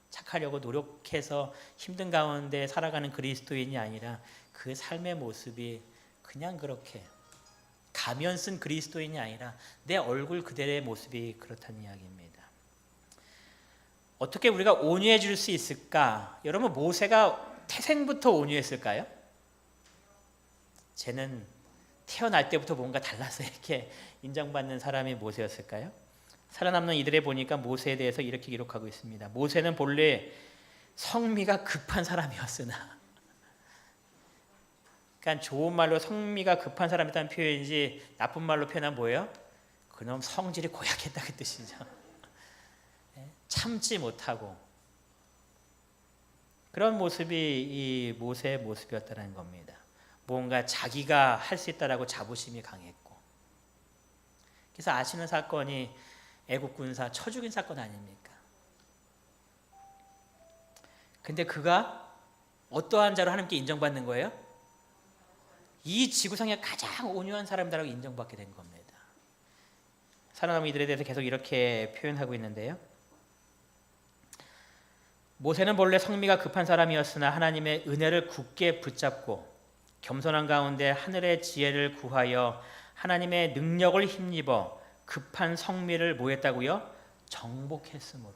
착하려고 노력해서 힘든 가운데 살아가는 그리스도인이 아니라 그 삶의 모습이 그냥 그렇게 가면 쓴 그리스도인이 아니라 내 얼굴 그대로의 모습이 그렇다는 이야기입니다. 어떻게 우리가 온유해 줄 수 있을까? 여러분, 모세가 태생부터 온유했을까요? 쟤는 태어날 때부터 뭔가 달라서 이렇게 인정받는 사람이 모세였을까요? 살아남는 이들에 보니까 모세에 대해서 이렇게 기록하고 있습니다. 모세는 본래 성미가 급한 사람이었으나, 그러니까 좋은 말로 성미가 급한 사람이라는 표현이지 나쁜 말로 표현하면 뭐예요? 그놈 성질이 고약했다 그 뜻이죠. 참지 못하고 그런 모습이 이 모세의 모습이었다는 겁니다. 뭔가 자기가 할 수 있다라고 자부심이 강했고, 그래서 아시는 사건이 애국 군사 쳐 죽인 사건 아닙니까? 근데 그가 어떠한 자로 하나님께 인정받는 거예요? 이 지구상에 가장 온유한 사람이라고 인정받게 된 겁니다. 살아남은 이들에 대해서 계속 이렇게 표현하고 있는데요. 모세는 본래 성미가 급한 사람이었으나 하나님의 은혜를 굳게 붙잡고 겸손한 가운데 하늘의 지혜를 구하여 하나님의 능력을 힘입어 급한 성미를 뭐 했다고요? 정복했으므로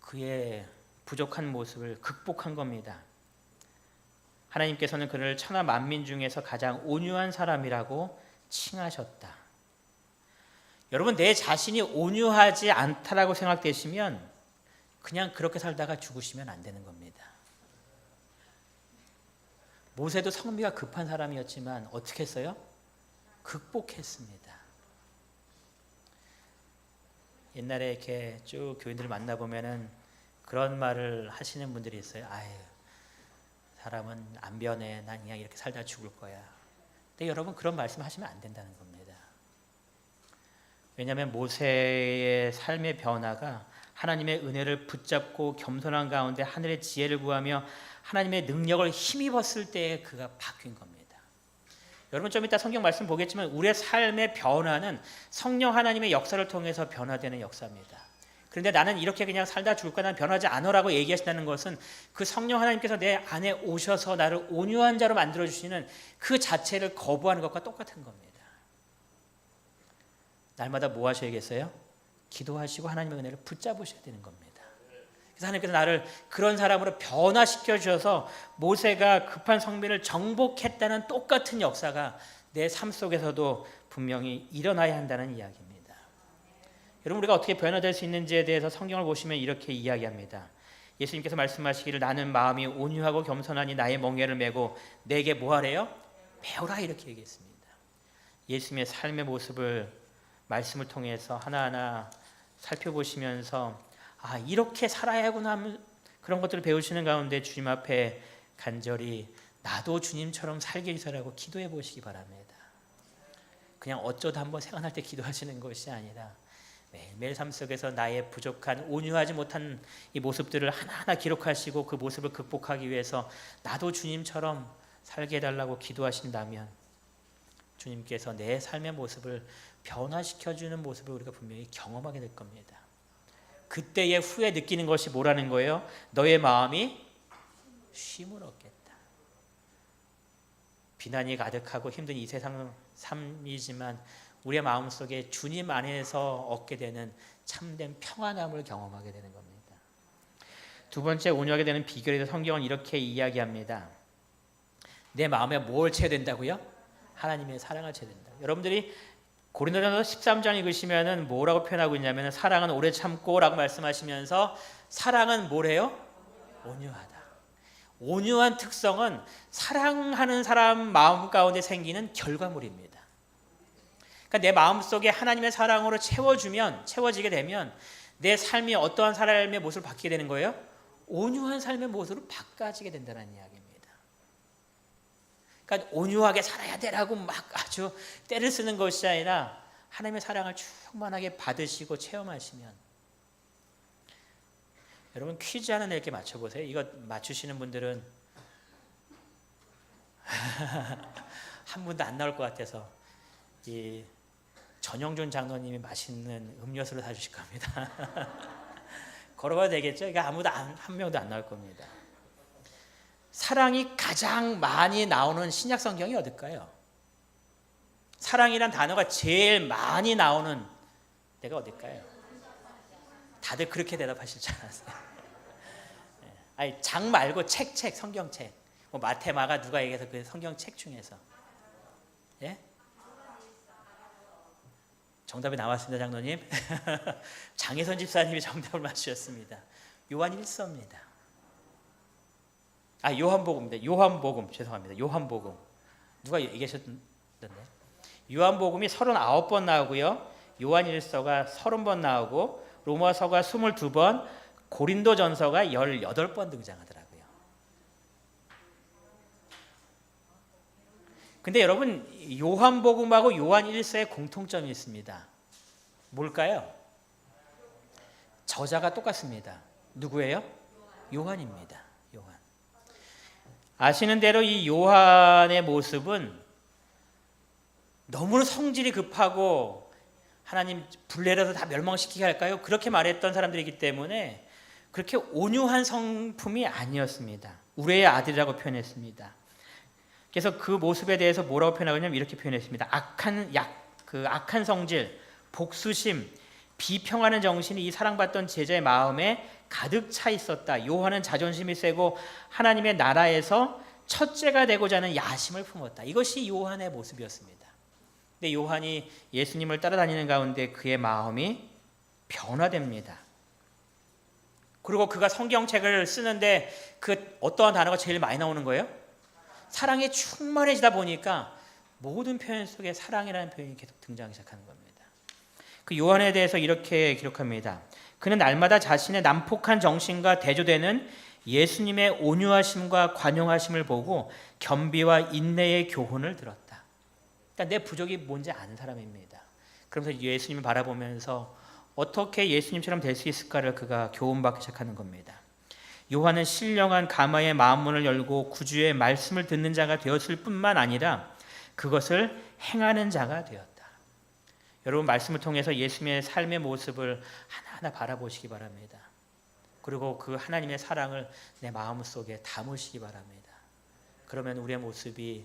그의 부족한 모습을 극복한 겁니다. 하나님께서는 그를 천하 만민 중에서 가장 온유한 사람이라고 칭하셨다. 여러분, 내 자신이 온유하지 않다라고 생각되시면 그냥 그렇게 살다가 죽으시면 안 되는 겁니다. 모세도 성미가 급한 사람이었지만 어떻게 했어요? 극복했습니다. 옛날에 이렇게 쭉 교인들을 만나보면은 그런 말을 하시는 분들이 있어요. 아유, 사람은 안 변해. 난 그냥 이렇게 살다 죽을 거야. 근데 여러분, 그런 말씀 하시면 안 된다는 겁니다. 왜냐하면 모세의 삶의 변화가 하나님의 은혜를 붙잡고 겸손한 가운데 하늘의 지혜를 구하며 하나님의 능력을 힘입었을 때에 그가 바뀐 겁니다. 여러분, 좀 이따 성경 말씀 보겠지만 우리의 삶의 변화는 성령 하나님의 역사를 통해서 변화되는 역사입니다. 그런데 나는 이렇게 그냥 살다 죽을 거야, 난 변하지 않으라고 얘기하신다는 것은 그 성령 하나님께서 내 안에 오셔서 나를 온유한 자로 만들어주시는 그 자체를 거부하는 것과 똑같은 겁니다. 날마다 뭐 하셔야겠어요? 기도하시고 하나님의 은혜를 붙잡으셔야 되는 겁니다. 그래서 하나님께서 나를 그런 사람으로 변화시켜 주셔서 모세가 급한 성민을 정복했다는 똑같은 역사가 내 삶 속에서도 분명히 일어나야 한다는 이야기입니다. 여러분, 우리가 어떻게 변화될 수 있는지에 대해서 성경을 보시면 이렇게 이야기합니다. 예수님께서 말씀하시기를 나는 마음이 온유하고 겸손하니 나의 멍에를 메고 내게 뭐 하래요? 배우라, 이렇게 얘기했습니다. 예수님의 삶의 모습을 말씀을 통해서 하나하나 살펴보시면서 이렇게 살아야 하구나 하면 그런 것들을 배우시는 가운데 주님 앞에 간절히 나도 주님처럼 살게 해주라고 기도해 보시기 바랍니다. 그냥 어쩌다 한번 생각날 때 기도하시는 것이 아니라 매일매일 삶 속에서 나의 부족한 온유하지 못한 이 모습들을 하나하나 기록하시고 그 모습을 극복하기 위해서 나도 주님처럼 살게 해달라고 기도하신다면 주님께서 내 삶의 모습을 변화시켜주는 모습을 우리가 분명히 경험하게 될 겁니다. 그때의 후에 느끼는 것이 뭐라는 거예요? 너의 마음이 쉼을 얻겠다. 비난이 가득하고 힘든 이 세상 삶이지만 우리의 마음속에 주님 안에서 얻게 되는 참된 평안함을 경험하게 되는 겁니다. 두 번째, 온유하게 되는 비결에서 성경은 이렇게 이야기합니다. 내 마음에 뭘 채워야 된다고요? 하나님의 사랑을 채워야 된다. 여러분들이 고린도전서 13장 읽으시면은 뭐라고 표현하고 있냐면 사랑은 오래 참고라고 말씀하시면서 사랑은 뭐래요? 온유하다. 온유한 특성은 사랑하는 사람 마음 가운데 생기는 결과물입니다. 그러니까 내 마음속에 하나님의 사랑으로 채워지게 되면 내 삶이 어떠한 삶의 모습을 바뀌게 되는 거예요? 온유한 삶의 모습으로 바꿔지게 된다는 이야기입니다. 그러니까 온유하게 살아야 되라고 막 아주 때를 쓰는 것이 아니라 하나님의 사랑을 충만하게 받으시고 체험하시면, 여러분 퀴즈 하나 이렇게 맞춰보세요. 이거 맞추시는 분들은 한 분도 안 나올 것 같아서 이 전영준 장로님이 맛있는 음료수를 사주실 겁니다. 걸어봐도 되겠죠? 이거 아무도 한 명도 안 나올 겁니다. 사랑이 가장 많이 나오는 신약 성경이 어딜까요? 사랑이란 단어가 제일 많이 나오는 데가 어딜까요? 다들 그렇게 대답하실 줄 알았어요. 아니, 장 말고 책, 성경책. 뭐 마태, 마가 누가 얘기해서 그 성경책 중에서. 예? 정답이 나왔습니다, 장로님. 장혜선 집사님이 정답을 맞추셨습니다. 요한 1서입니다. 요한복음입니다. 요한복음, 죄송합니다. 요한복음. 누가 얘기하셨던데? 요한복음이 39번 나오고요. 요한 1서가 30번 나오고 로마서가 22번, 고린도전서가 18번 등장하더라고요. 근데 여러분, 요한복음하고 요한 1서에 공통점이 있습니다. 뭘까요? 저자가 똑같습니다. 누구예요? 요한입니다. 요한. 아시는 대로 이 요한의 모습은 너무 성질이 급하고 하나님 불내려서 다 멸망시키게 할까요? 그렇게 말했던 사람들이기 때문에 그렇게 온유한 성품이 아니었습니다. 우레의 아들이라고 표현했습니다. 그래서 그 모습에 대해서 뭐라고 표현하냐면 이렇게 표현했습니다. 악한 성질, 복수심, 비평하는 정신이 이 사랑받던 제자의 마음에 가득 차 있었다. 요한은 자존심이 세고 하나님의 나라에서 첫째가 되고자 하는 야심을 품었다. 이것이 요한의 모습이었습니다. 근데 요한이 예수님을 따라다니는 가운데 그의 마음이 변화됩니다. 그리고 그가 성경책을 쓰는데 그 어떠한 단어가 제일 많이 나오는 거예요? 사랑에 충만해지다 보니까 모든 표현 속에 사랑이라는 표현이 계속 등장하기 시작하는 겁니다. 그 요한에 대해서 이렇게 기록합니다. 그는 날마다 자신의 난폭한 정신과 대조되는 예수님의 온유하심과 관용하심을 보고 겸비와 인내의 교훈을 들었다. 그러니까 내 부족이 뭔지 아는 사람입니다. 그러면서 예수님을 바라보면서 어떻게 예수님처럼 될 수 있을까를 그가 교훈받기 시작하는 겁니다. 요한은 신령한 가마의 마음문을 열고 구주의 말씀을 듣는 자가 되었을 뿐만 아니라 그것을 행하는 자가 되었다. 여러분, 말씀을 통해서 예수님의 삶의 모습을 하나하나 바라보시기 바랍니다. 그리고 그 하나님의 사랑을 내 마음속에 담으시기 바랍니다. 그러면 우리의 모습이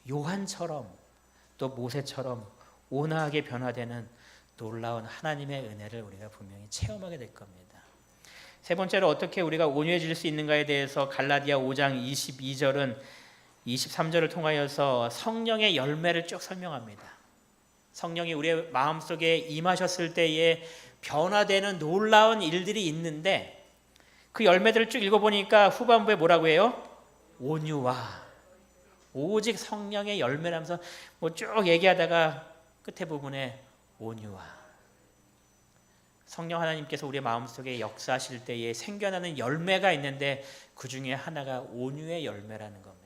요한처럼 또 모세처럼 온화하게 변화되는 놀라운 하나님의 은혜를 우리가 분명히 체험하게 될 겁니다. 세 번째로 어떻게 우리가 온유해질 수 있는가에 대해서 갈라디아 5장 22절은 23절을 통하여서 성령의 열매를 쭉 설명합니다. 성령이 우리의 마음속에 임하셨을 때에 변화되는 놀라운 일들이 있는데 그 열매들을 쭉 읽어보니까 후반부에 뭐라고 해요? 온유와 오직 성령의 열매라면서 뭐 쭉 얘기하다가 끝에 부분에 온유와 성령 하나님께서 우리의 마음속에 역사하실 때에 생겨나는 열매가 있는데 그 중에 하나가 온유의 열매라는 겁니다.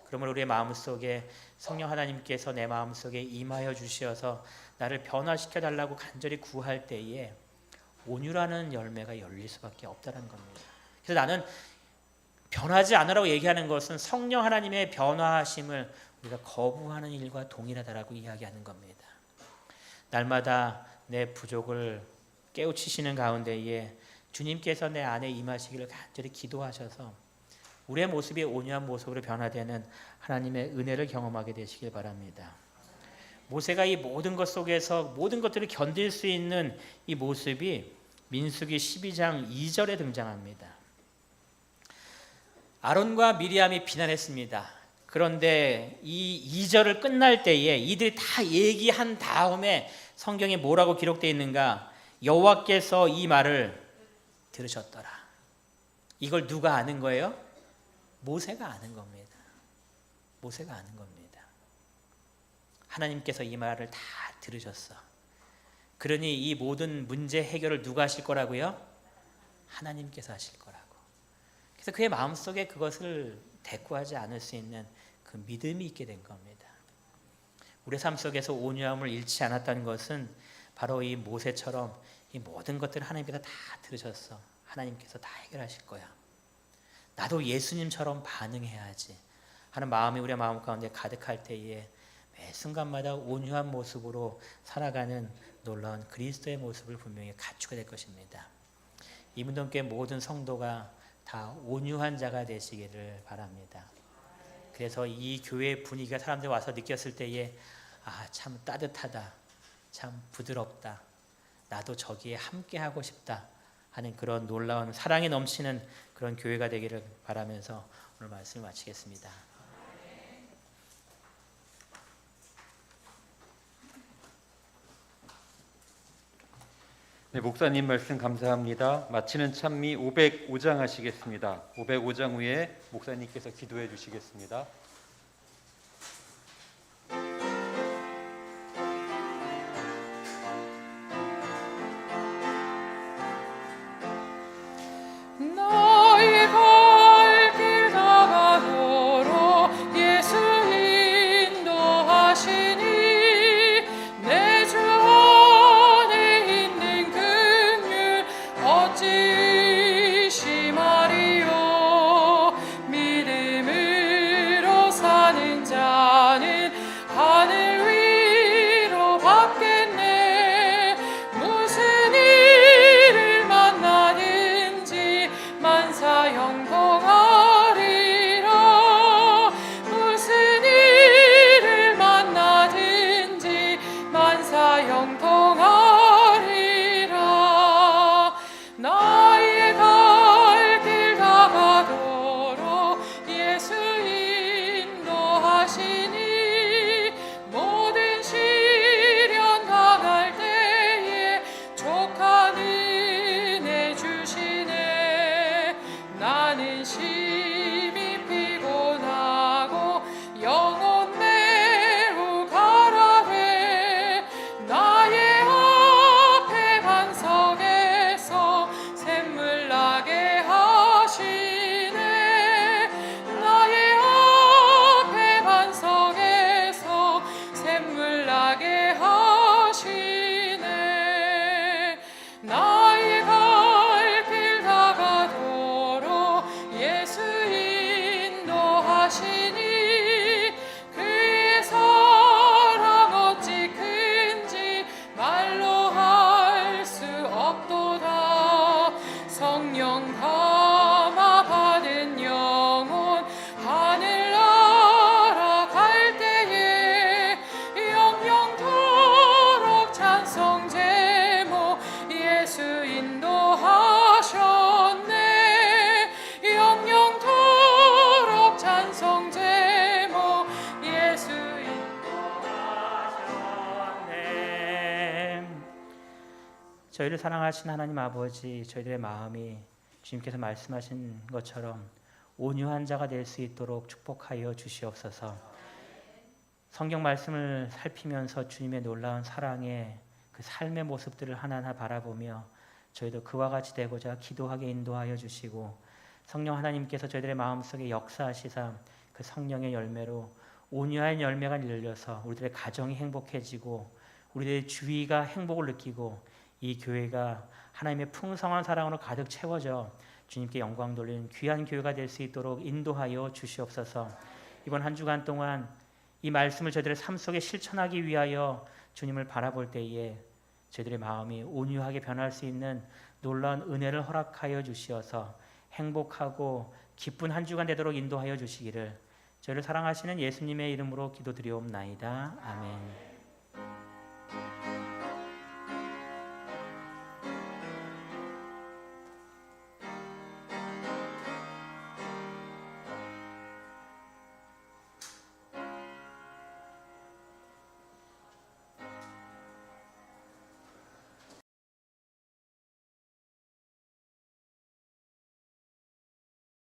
그러므로 우리의 마음속에 성령 하나님께서 내 마음속에 임하여 주셔서 나를 변화시켜 달라고 간절히 구할 때에 온유라는 열매가 열릴 수밖에 없다는 겁니다. 그래서 나는 변하지 않으라고 얘기하는 것은 성령 하나님의 변화하심을 우리가 거부하는 일과 동일하다라고 이야기하는 겁니다. 날마다 내 부족을 깨우치시는 가운데에 주님께서 내 안에 임하시기를 간절히 기도하셔서 우리의 모습이 온유한 모습으로 변화되는 하나님의 은혜를 경험하게 되시길 바랍니다. 모세가 이 모든 것 속에서 모든 것들을 견딜 수 있는 이 모습이 민수기 12장 2절에 등장합니다. 아론과 미리암이 비난했습니다. 그런데 이 2절을 끝날 때에 이들이 다 얘기한 다음에 성경에 뭐라고 기록되어 있는가? 여호와께서 이 말을 들으셨더라. 이걸 누가 아는 거예요? 모세가 아는 겁니다. 모세가 아는 겁니다. 하나님께서 이 말을 다 들으셨어. 그러니 이 모든 문제 해결을 누가 하실 거라고요? 하나님께서 하실 거라고. 그래서 그의 마음속에 그것을 대꾸하지 않을 수 있는 그 믿음이 있게 된 겁니다. 우리의 삶 속에서 온유함을 잃지 않았다는 것은 바로 이 모세처럼 이 모든 것들을 하나님께서 다 들으셨어. 하나님께서 다 해결하실 거야. 나도 예수님처럼 반응해야지 하는 마음이 우리의 마음 가운데 가득할 때에 매 순간마다 온유한 모습으로 살아가는 놀라운 그리스도의 모습을 분명히 갖추게 될 것입니다. 이문동교회 모든 성도가 다 온유한 자가 되시기를 바랍니다. 그래서 이 교회의 분위기가 사람들이 와서 느꼈을 때에 참 따뜻하다, 참 부드럽다, 나도 저기에 함께하고 싶다 하는 그런 놀라운 사랑이 넘치는 그런 교회가 되기를 바라면서 오늘 말씀을 마치겠습니다. 네, 목사님 말씀 감사합니다. 마치는 찬미 505장 하시겠습니다. 505장 후에 목사님께서 기도해 주시겠습니다. 어찌 심하리요 믿음으로 인도하셨네. 영영토록 찬송 제목 예수 인도하셨네. 저희를 사랑하신 하나님 아버지, 저희들의 마음이 주님께서 말씀하신 것처럼 온유한 자가 될 수 있도록 축복하여 주시옵소서. 성경 말씀을 살피면서 주님의 놀라운 사랑의 그 삶의 모습들을 하나하나 바라보며 저희도 그와 같이 되고자 기도하게 인도하여 주시고, 성령 하나님께서 저희들의 마음속에 역사하시사 그 성령의 열매로 온유한 열매가 열려서 우리들의 가정이 행복해지고 우리들의 주위가 행복을 느끼고 이 교회가 하나님의 풍성한 사랑으로 가득 채워져 주님께 영광 돌리는 귀한 교회가 될 수 있도록 인도하여 주시옵소서. 이번 한 주간 동안 이 말씀을 저희들의 삶 속에 실천하기 위하여 주님을 바라볼 때에 저희들의 마음이 온유하게 변할 수 있는 놀라운 은혜를 허락하여 주시어서 행복하고 기쁜 한 주간 되도록 인도하여 주시기를 저희를 사랑하시는 예수님의 이름으로 기도드리옵나이다. 아멘.